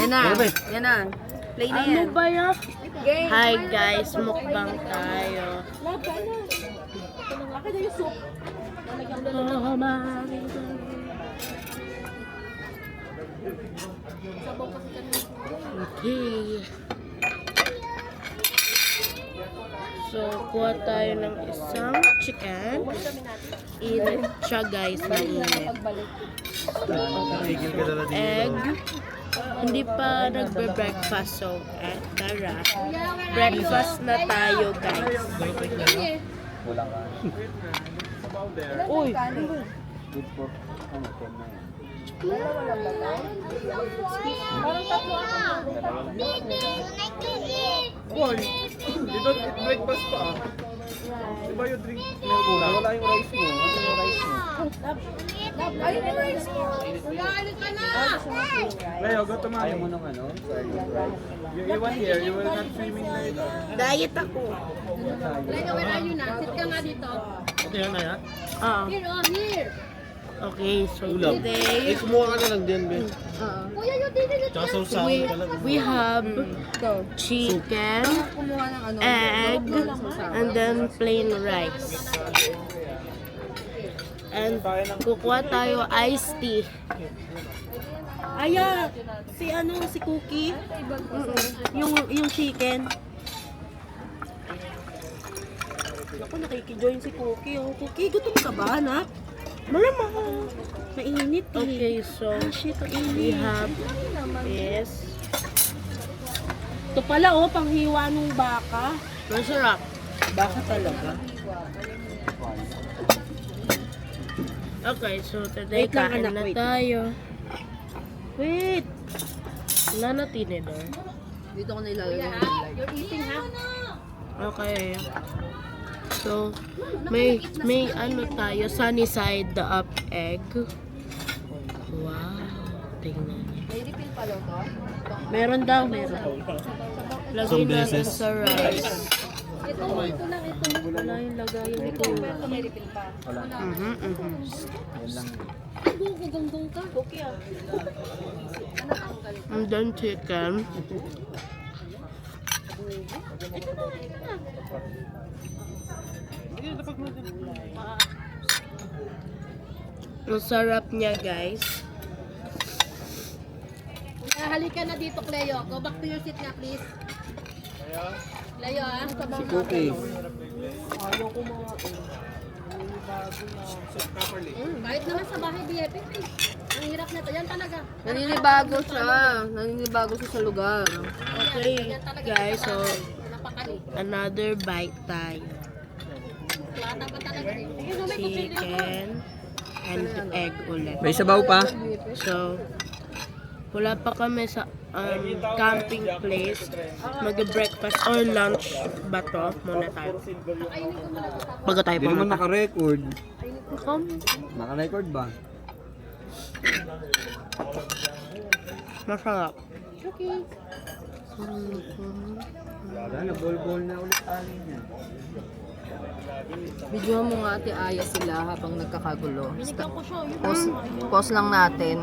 Yan na. Yan na. Play na yan. Ano ba yan? Game. Hi guys, mukbang tayo. Okay. So, kuha tayo ng isang chicken. Init siya guys, mainit. Egg. Hindi pa nagbe-breakfast, so tara. Breakfast na tayo guys. Uy! Boy, you don't eat breakfast pa ah. Diba yung drink milk mo? Wala yung rice mo. Ano yung rice mo? Ay, yung rice mo. Ulaan ka na. Leo, go to mommy. Ayaw mo nung ano? You want here, you will not swimming later. Diet ako. Lego, where are you na? Sit ka nga dito. Okay na yan? Here, oh, here. Okay, so today Kumuha ka na lang din, Ben. Kuya, yung dinilit Tsaka sausawan we, ka lang. we have chicken, kumuha ng ano. egg, and then plain rice. And kukuha tayo iced tea. Aya, si Cookie. Yung chicken. Ako nakikijoin si Cookie. Oh, Cookie, gutom ka ba, anak? Malamang. Mainit eh. Okay, so Shit, ang we init. have this. Ito pala, oh, panghiwa ng baka. Masarap. Baka talaga. Okay, so today Wait lang, kain anak, na wait. tayo. Wait. Wala na tinidor. Dito ko nilalagay. You're eating, ha? Okay. So, may ano tayo, sunny side up egg. Wow. Tingnan niyo. May refill pala to. Meron daw, meron. Lagay natin sa rice. Ito lang, ito. Wala yung lagay yung ito. Ito may refill pa. Gugunggong ka. Cookie ah. And then chicken. Ang sarap niya guys. Halika na dito, Cleo. Go back to your seat na, please. Cleo, ah. Si Cookie. Kahit naman sa bahay, BFF eh. Ang hirap na to. Yan talaga. Naninibago siya. Naninibago siya sa lugar. Okay guys, so Napakali. another bite tayo. Plata pa talaga eh. Chicken and egg ulit. May sabaw pa? So, wala pa kami sa camping place. Mag-breakfast or lunch ba to? Muna tayo. Bago tayo Hindi naman pumunta. naka-record. Come. Naka-record ba? Masarap. Wala na, bol-bol na ulit tali niya. Video mo nga Ate Aya sila habang nagkakagulo. Pause lang natin.